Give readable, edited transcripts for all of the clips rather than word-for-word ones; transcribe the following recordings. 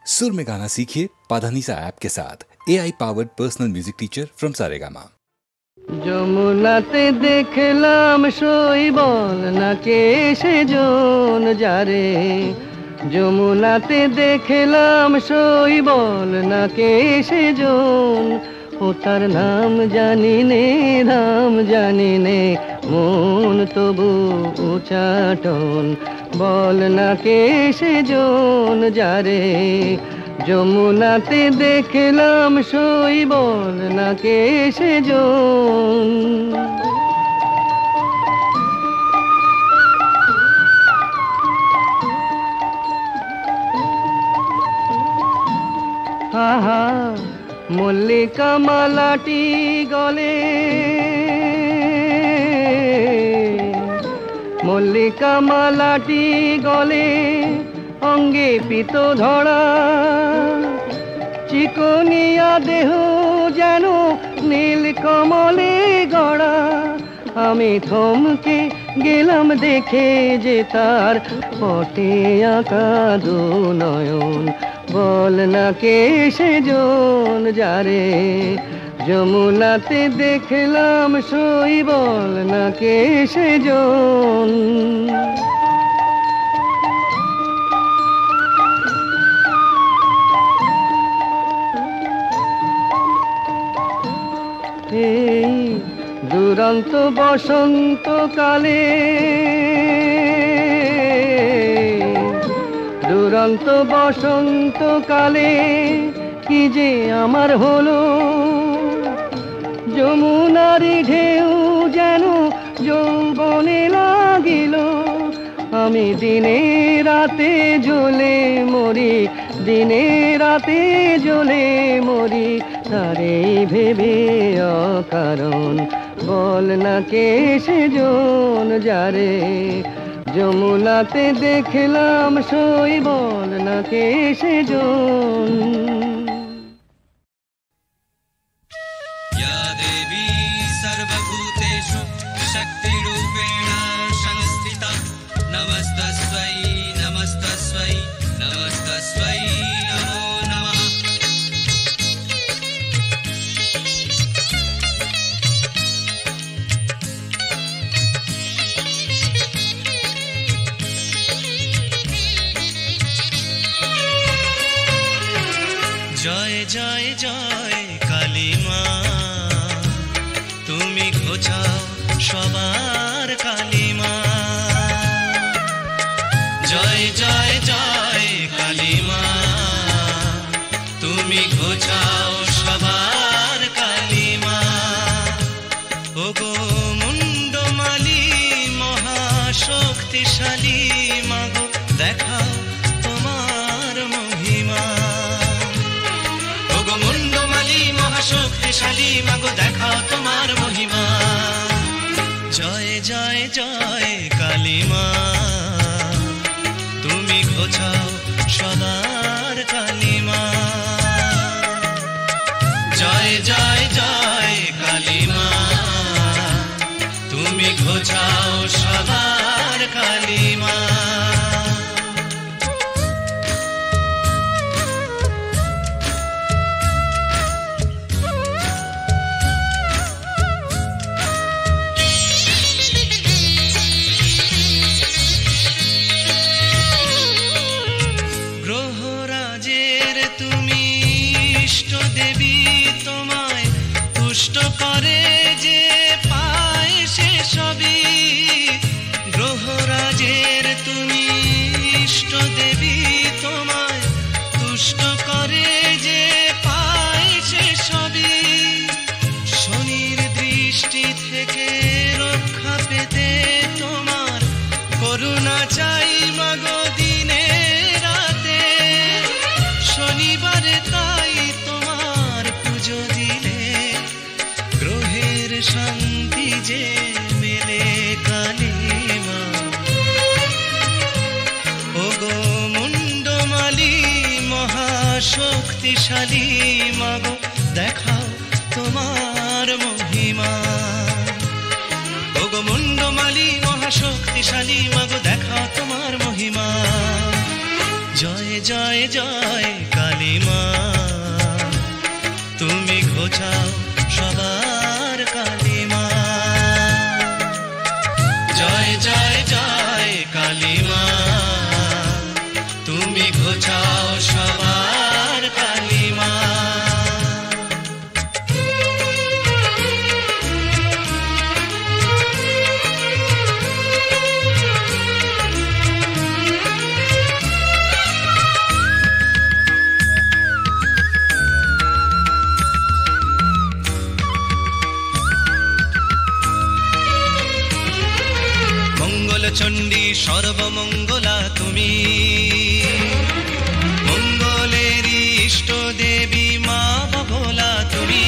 सुर में गाना सीखिए पाधानीसा ऐप के साथ। AI powered personal music teacher from Saregama. যমুনাতে দেখলাম শৈবল নাকে সেজন যারে, যমুনাতে দেখলাম শৈবল নাকে সেজন, ও তার নাম জানি নে নাম জানি নে, মন তবু উচাটন বল নাকে সেজন যারে, যমুনাতে দেখলাম শৈবল নাকে সেজন। আহা মল্লিকা মালাটি গলে, মল্লিকা মালাটি গলে, অঙ্গে পিত ধরা, চিকনিয়া দেহ যেন নীল কমলে গড়া, আমি থমকে গেলাম দেখে যে তার পটে আঁকা দু নয়ন, বল না কে সেজন যারে, যমুনাতে দেখলাম শৈবল না কে সেজন। এই দুরন্ত বসন্তকালে, দুরন্ত বসন্তকালে কি যে আমার হলো, যমুনারি ঢেউ যেন যৌবনে লাগিল, আমি দিনে রাতে জ্বলে মরি, দিনে রাতে জ্বলে মরি, তারে ভেবে অকারণ বল না কে সেজন যারে, যমুনাতে দেখলাম শৈবল না কে সেজন। জয় জয় জয় কালী মা, তুমি ঘোচাও সবার কালী মা, জয় জয় জয় কালী মা, তুমি ঘোচাও সবার কালী মা, ওগো মুন্ডমালি মহাশক্তিশালী মাগো দেখাও তোমার মহিমা, শক্তিশালী মাগো দেখাও তোমার মহিমা, জয় জয় জয় কালী মা, তুমি ঘোচাও সবার কালী মা, জয় জয় জয় কালী মা, তুমি ঘোচাও সবার কালী মা। শান্তি যে মেলে কালী মা, ওগো মুন্ডমালি মহাশক্তিশালী মাগো দেখাও তোমার মহিমা, ওগো মুন্ডমালি মহাশক্তিশালী মাগো দেখাও তোমার মহিমা, জয় জয় জয়। কালিমা তুমি ঘোচাও সবার কালিমা জয় জয় জয় কালিমা তুমি ঘোচাও সবার কালিমা চণ্ডী সর্বমঙ্গলা তুমি মঙ্গলেরই ইষ্ট দেবী মা ভোলা তুমি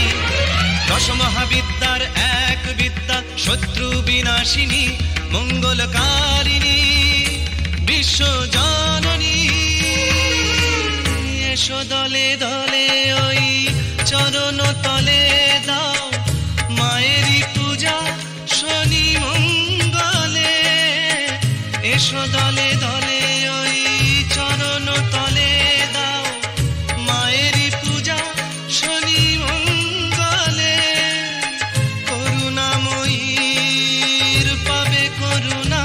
দশ মহাবিদ্যার এক বিদ্যা শত্রু বিনাশিনী মঙ্গলকারিণী বিশ্ব জননী এসো দলে দলে ওই চরণ তলে দাও মায়েরই পূজা শনি মঙ্গলে এসো দলে দলে ওই চরণ তলে দাও মায়েরই পূজা শনি মঙ্গলে করুণাময়ীর পাবে করুণা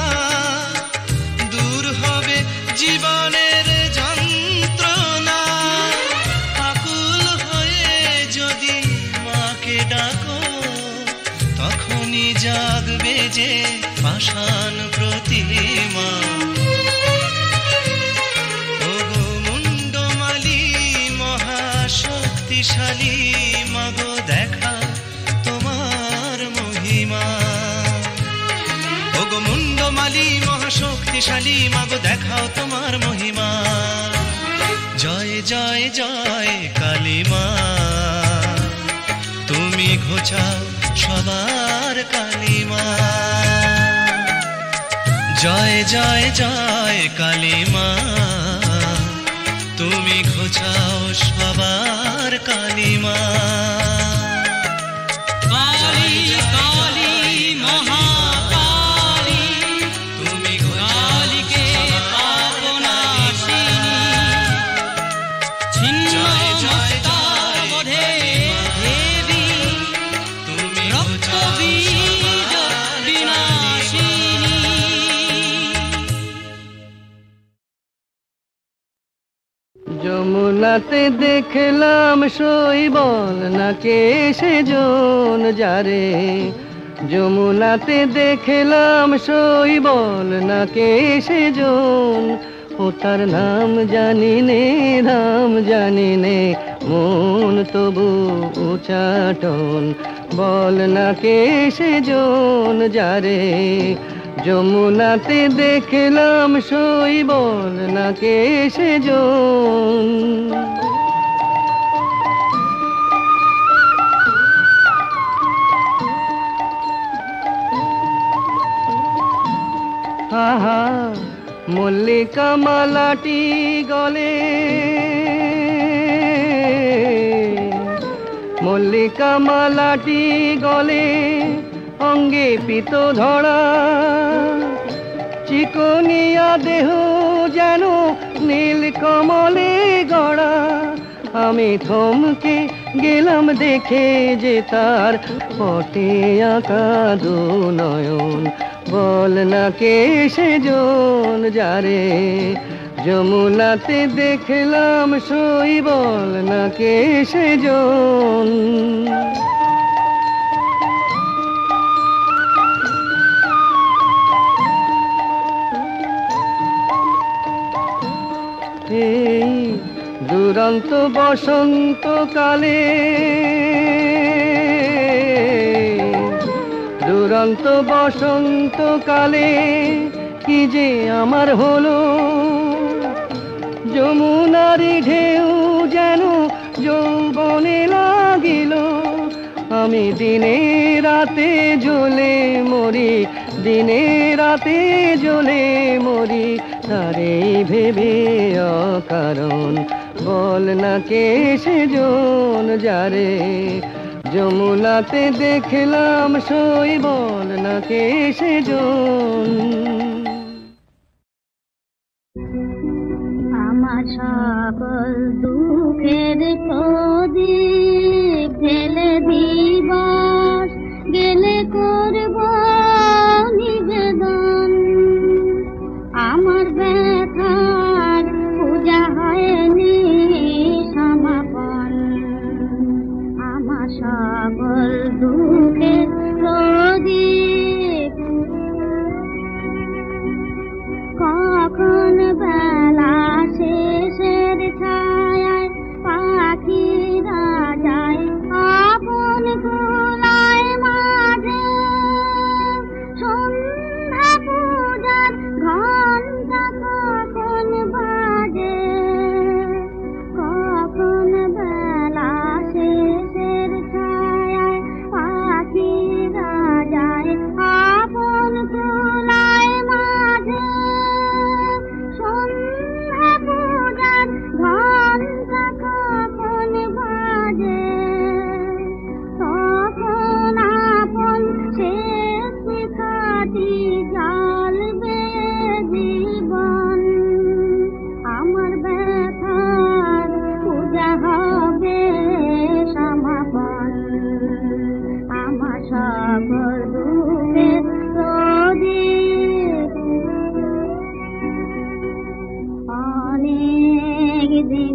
দূর হবে জীবনের যন্ত্রণা আকুল হয়ে যদি মাকে ডাকো তখনই জাগবে যে পাষাণ প্রতিমা ওগো মুন্ডমালী মহাশক্তিশালী মাগো দেখা তোমার মহিমা ওগো মুন্ডমালী মহাশক্তিশালী মাগো দেখাও তোমার মহিমা জয় জয় জয় কালিমা তুমি ঘোচাও সবার কালিমা জয় জয় জয় কালিমা তুমি ঘোচাও সবার কালিমা কালী কালী মহাকালী তুমি কালীকে পাপনাশিনী ছিন্ন মস্তার বোধে দেবী তুমি রক্ত বীজ বিনাশিনী যমুনাতে দেখলাম শৈবল নাকে সেজন যারে যমুনাতে দেখলাম শৈবল নাকে সেজন ও তার নাম জানি নে নাম জানি নে মন তবু উচাটন বল নাকে সেজন যারে যমুনাতে দেখলাম শৈবল নাকে সেজন আহা মল্লিকা মালাটি গলে মল্লিকা মালাটি গলে অঙ্গে পিত ধরা চিকনিয়া দেহ যেন নীল কমলে গড়া আমি থমকে গেলাম দেখে যে তার পটে আঁকা দু নয়ন বল না কে সেজন যারে যমুনাতে দেখলাম শৈবল না কে সেজন এই দুরন্ত বসন্তকালে দুরন্ত বসন্তকালে কি যে আমার হলো যমুনারি ঢেউ যেন যৌবনে লাগিল আমি দিনে রাতে জ্বলে মরি দিনে রাতে জ্বলে মরি তারে ভেবে অকারণ বল না কে সেজন যারে যমুনাতে দেখলাম শৈবল না কে সেজন আমার সকল দুঃখে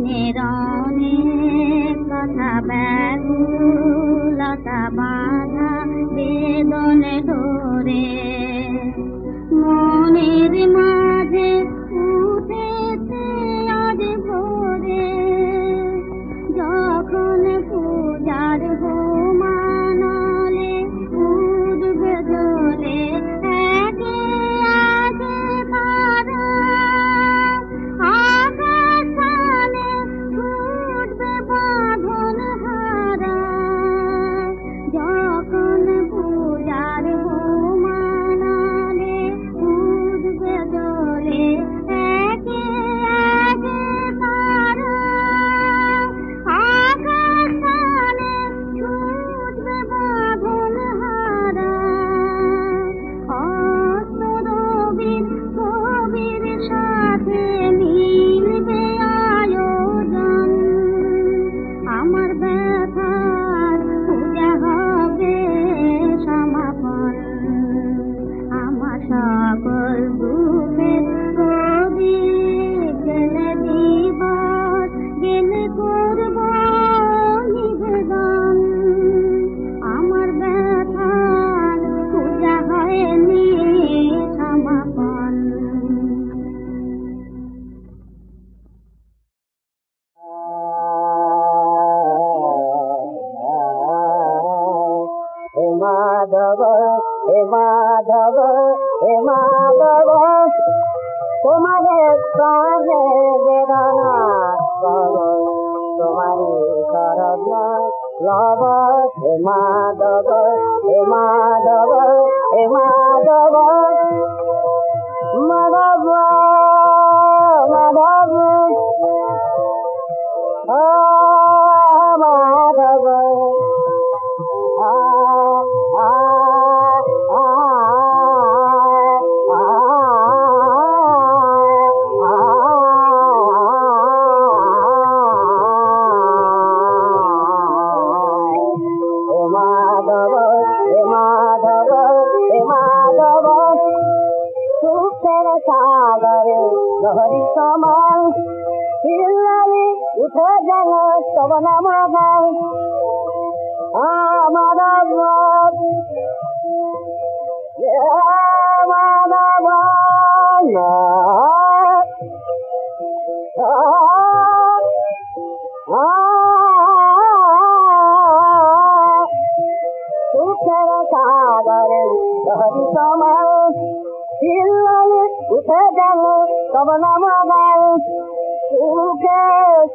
মনের অনেক কথা ব্যাকুলতা বাঁধা বেদনে ধরে মনের মাঝে উঠেছে আজ ভোরে যখন পূজার হোমানলে উঠবে জ্বলে একে আগে তারা আকাশ পানে ছুটবে বাঁধন হারা যখন পূজার হোমানলে উঠবে জ্বলে একে আগে তারা আকাশ পানে ছুটবে বাঁধন হারা অস্তরবীর ছবির সাথে মিলবে আয়োজন আমার ব্যথার পূজা হবে সমাপন আমার সকল দুঃখের প্রদীপ গেলে দিবস গেলে করব নিবেদন আমার ব্যথার পূজা হয়নি সমাপন হে মাধব হে মাধব হে মাধব তোমারে প্রাণে বেদনা লব তোমারি করব লব হে মাধব হে মাধব হে মাধব মাধব মাধব মাধব সাগরে লহরি সমান হিল্লালি উঠে যেন তব নাম গান মাধব মাধব সুখের সাগরে লহরি সমান হিল্লালি উঠে যেন তব নাম গান সুখে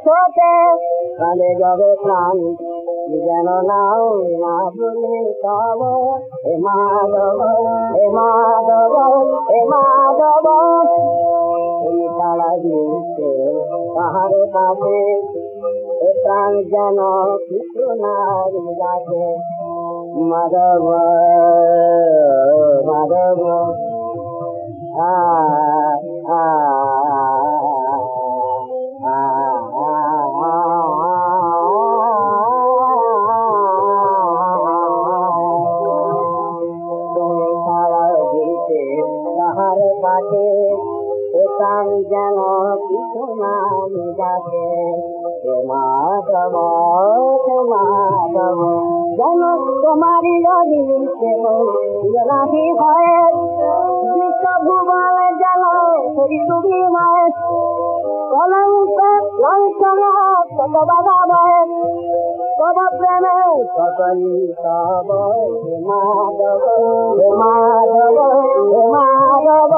সোতে কালে যাবে প্রাণ যেন নাও না বলে তব হে মাধব হে মাধব হে মাধব এই তারা দিতে পাহাড়ে কাছে প্রাণ যেন কিছু নারী গাছে মাধব মাধব কাছে প্রাণ যেন কিছু নারী গাছে মাধব মাধব যেন তোমারি রাধি হয় বিশ্বভুবন যেন তুমি মায় কলঙ্ক লঙ্কন কত বাধা তব প্রেমে সকলি তব মাধব মাধব মাধব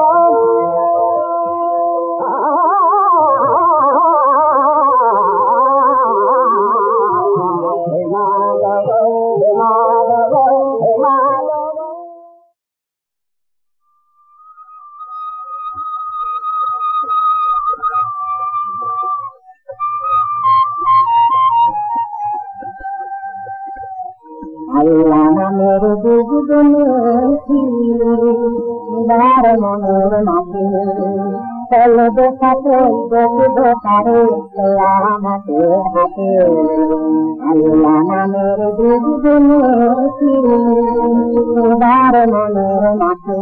আল্লাহ নামের দুজনে বার মনের মাঝে চলো দেখাতে দেখিব তারে আমাকে হাতে আল্লাহ নামের দুজনে বার মনের মাঝে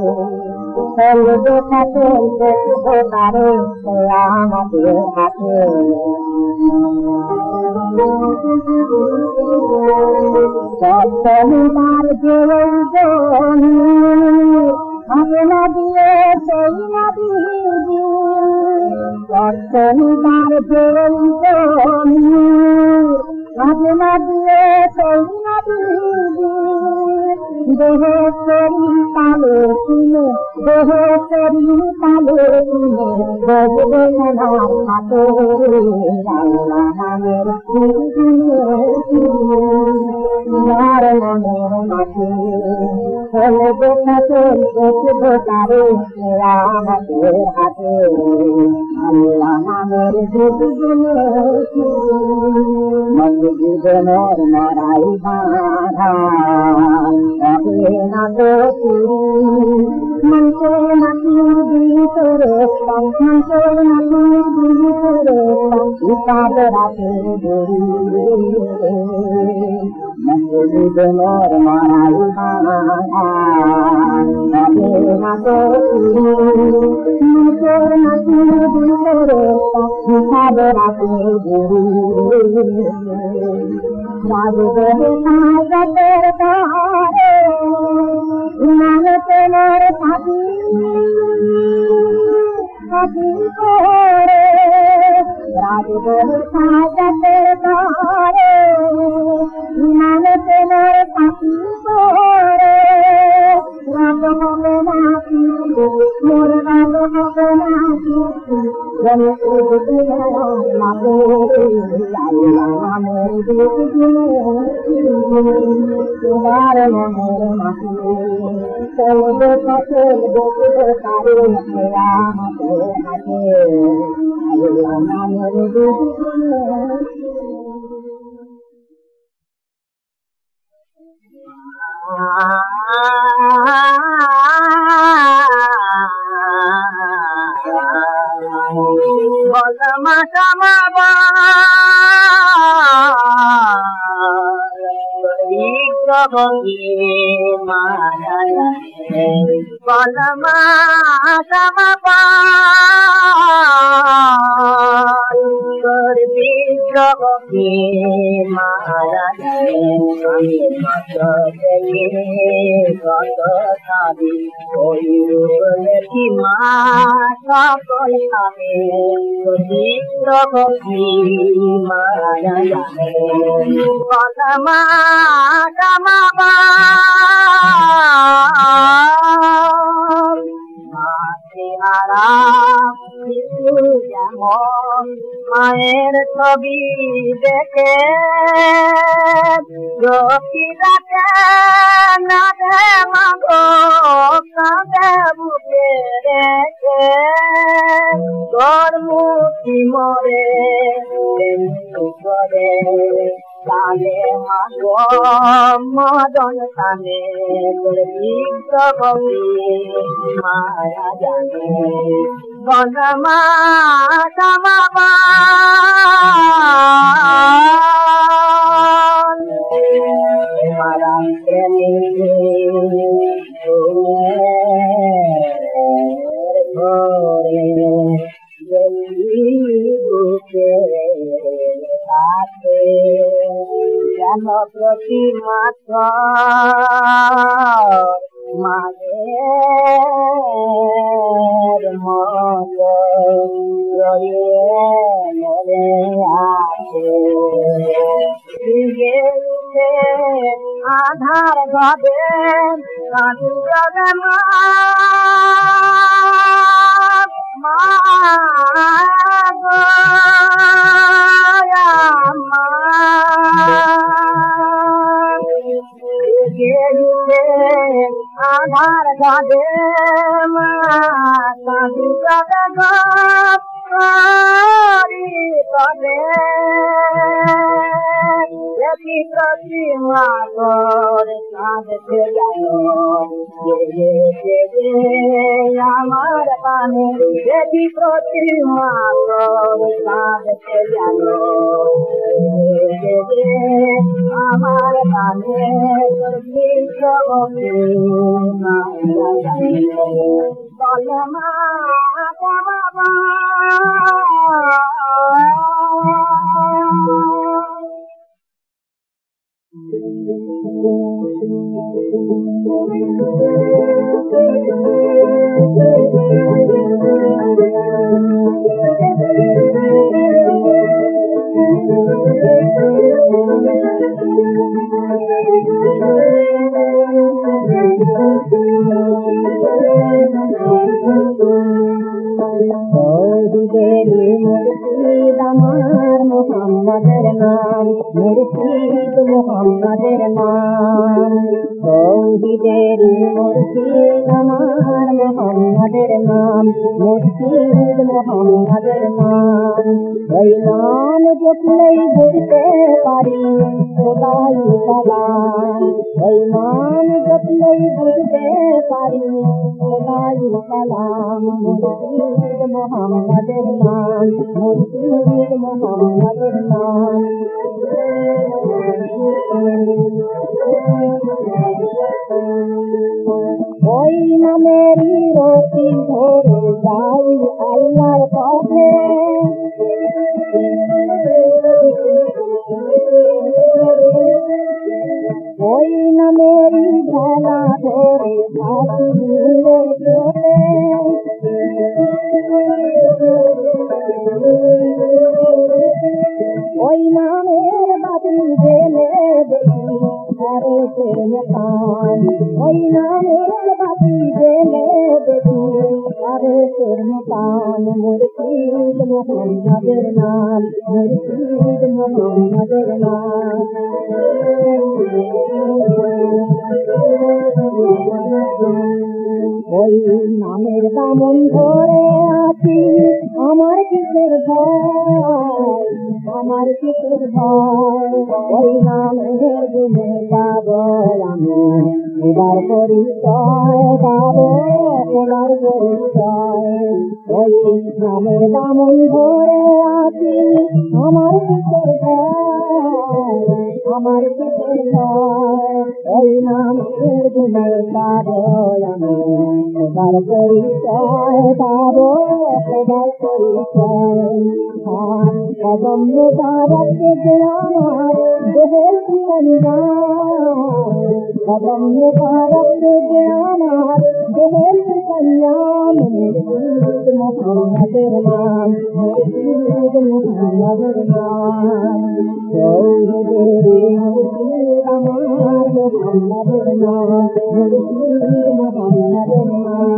চলবে সাথে দেখবো তারে আমাদের হাতে সপ্তমীবার যে হবে না দিয়ে সেই না দিদি সপ্তমীবার যে হবে না দিয়ে সেই না দিদি দেহে শরীর তালে শুনে দেহে শরীর তালে শুনে বসবে আমার হাতে আল্লাহ নামের যার মনের মাঝে চলবে সাথে দেখবো তারে আমাদের হাতে আল্লাহ নামের জীবনের মরাই বাধা হবে না তো মনকে নাতির ভিতরে মনকে নাতির ভিতরে হিসাব রাখে জীবনের মরাই বাধা হবে না তো মনকে নাতির ভিতরে হিসাব রাখে রাজবে সাজতের তারে ইমান তোমার থাকি থাকি করে রাজবে সাজতের তারে ইমান তোমার থাকি করে রাজ হবে না কিছু মোর রাজ হবে না কিছু তোমার মনের মাঝে চলবে পথে দেখবে তারে আমাদের হাতে আল্লাহ নামের বলমা সমাবা বলমা সমাবা বিগ্রহকে মারা কত সাবি ওই রূপী মা সকল খাবে বিগ্রহকে মারা বলমা সমাবা যেমন মায়ের ছবি দেখে রকিরাতে না দে মাগো কাঁদে বুকে রেখে তোর মুখি মরে করে তালে মাগো মদন তানে বিশ্বকবি মায়া জানে বনমা সমাবা মারা প্রেমী ঘরে বুকে যেন প্রতি মাস মায়ের মত মরে আছে আধার ঘরে কাঁদু মা আধার ঘরে মাঝি করে দেখি প্রতিমা করে কাঁদতে গেল আমার পানে দেখি প্রতিমা করে কাঁদতে গেল আমার পানে বলে মা বাবা দেরি মুর্শিদ আমার মোহাম্মদের নাম মুর্শিদ মোহাম্মদের নাম তৌহিদেরি মুর্শিদ আমার মোহাম্মদের নাম মুর্শিদ মোহাম্মদের নাম ওই নাম জপলেই বুঝতে পারি খোদাই সালাম ওই নাম জপলেই বুঝতে পারি খোদাই সালাম মুর্শিদ মোহাম্মদের নাম মুর্শিদ মোহাম্মদের নাম ওই নামেরই রতি ধরে যাই আল্লাহর পথে ওই নামেরই ভেলা ধরে থাকি নীলের চোখে ওই নামের বাতি জেলে দেখি আরে প্রেম পান ওই নামের বাতি জেলে দেখি আরে প্রেম পান মুর্শিদ মোহাম্মদের নাম মুর্শিদ মোহাম্মদের নাম ওই নামের দামন ধরে আছি আমার কিসের ভয় আমার কিসের ভয় ওই নামের গুণে পাগল আমি এবার পরিচয় পাবো এবার পরিচয় ওই নামের দামন ধরে আছি আমার কিসের ভয় আমার কিসের ভয় ওই নামের গুণে পাগল আমি এবার পরিচয় পাবো এবার পরিচয় কদম মুবারক যে আমার দেহের কন্যাম কদম মুবারক যে আমার দেহের কন্যাম মুর্শিদ মোহাম্মদের নাম মুর্শিদ মোহাম্মদের নাম চৌধুরী মুর্শিদ আমার মোহাম্মদের নাম মুর্শিদ মোহাম্মদের নাম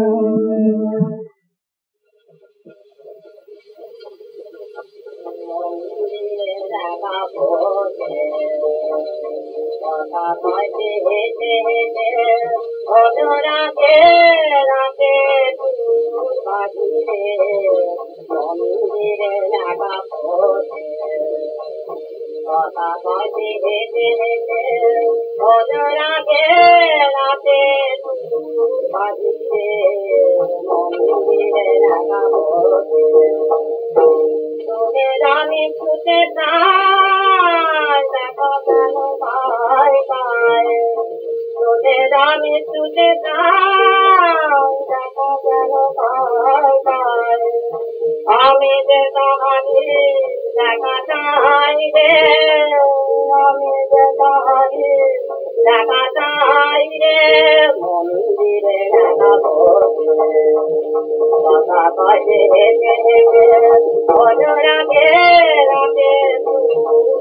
আমি ছুটে যাই দেখো কেন পাই পাই তোদের আমি ছুটে যাই দেখো কেন পাই পাই আমি যে তাহারি দেখা চাই রে আমি যে তাহারি দেখা চাই রে মন্দিরে দেখাবো কথা কয়ে হেঁটে হেঁটে রাতে রাতে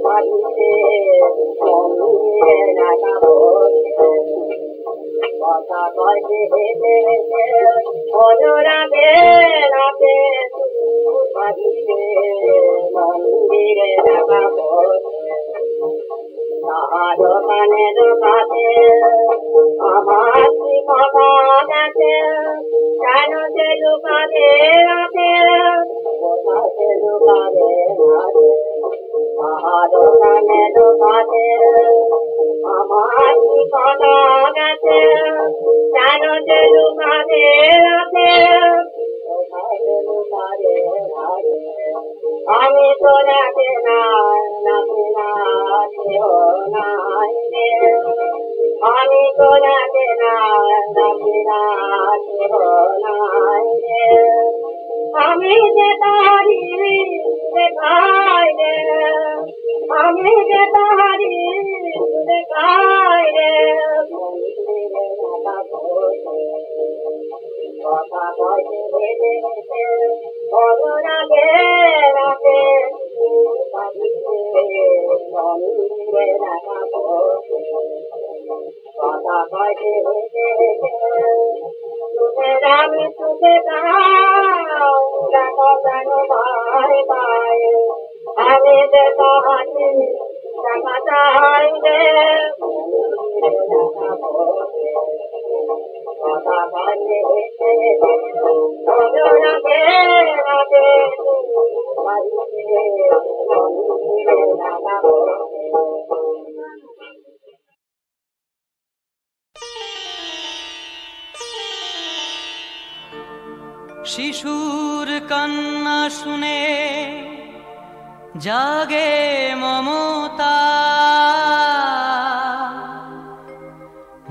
বাড়িতে মন্দিরে দেখাবো কথা কয়ে হেঁটে হেঁটে রাতে রাতে বাড়িতে মন্দিরে দেখাবো দোকানে দোকানে আমার কি কথা গেছে কেন সে লুকাতে আছে কোথায় সে লুকাতে আছে দোকানে দোকানে আমার কি কথা গেছে কেন সে লুকাতে আছে কোথায় সে লুকাতে আছে আমি তো নাচে নাচে নাচেও নাই রে আমি তো নাচে নাচে নাচেও নাই অনুরাগে রাতে মন্দিরে দেখাবো কথা কয়ে সুখের আমি সুখে দাও দেখো যেন ভাই ভাই আমি যে তাহানি দেখা চাই রে কথা কয়ে অনুরাগে রাতে মন্দিরে দেখাবো শিশুর কান্না শুনে জাগে মমতা,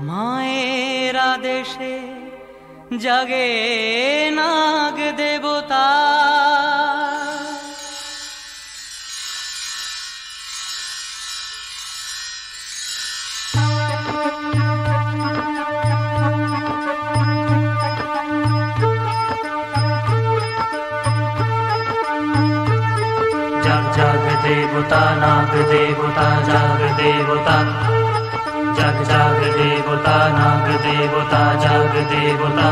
মায়ের আদেশে জাগে নাগ দেবতা। जग देवता नाग देवता जाग देवता जग जाग देवता नाग देवता जाग देवता।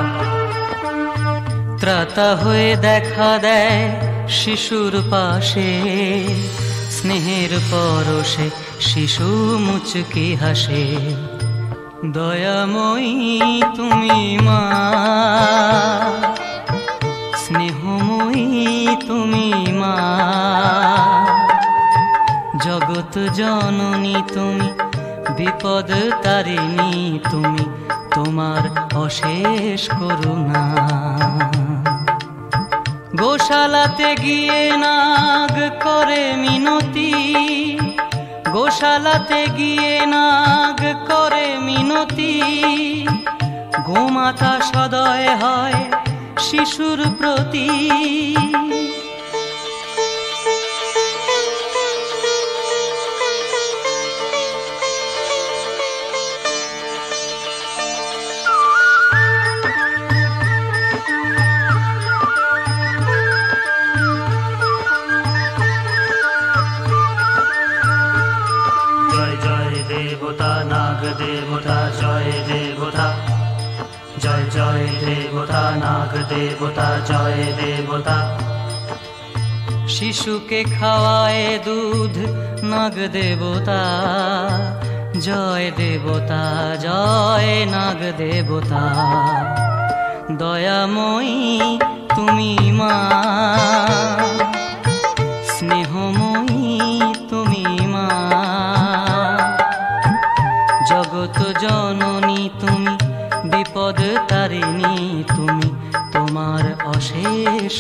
ত্রাতা হয়ে দেখা দেয় শিশুর পাশে, স্নেহের পরশে শিশু মুচকি হাসে। দয়াময়ী তুমি মা, স্নেহময়ী তুমি মা, জগৎ জননী তুমি, বিপদ তারিণী তুমি, তোমার অশেষ করুণা। গোশালাতে গিয়ে নাগ করে মিনতি, গোশালাতে গিয়ে নাগ করে মিনতি। গোমাতা সদয় হয় শিশুর প্রতি। देवता नाग देवता जय देवता जय जय देवता नाग देवता जय देवता। শিশুকে খাওয়ায় দুধ নাগ দেবতা, জয় দেবতা জয় নাগ দেবতা। দয়াময়ী তুমি মা, স্নেহময়ী তুমি মা, জগৎ জননী তুমি, বিপদ তারিণী তুমি, তোমার অশেষ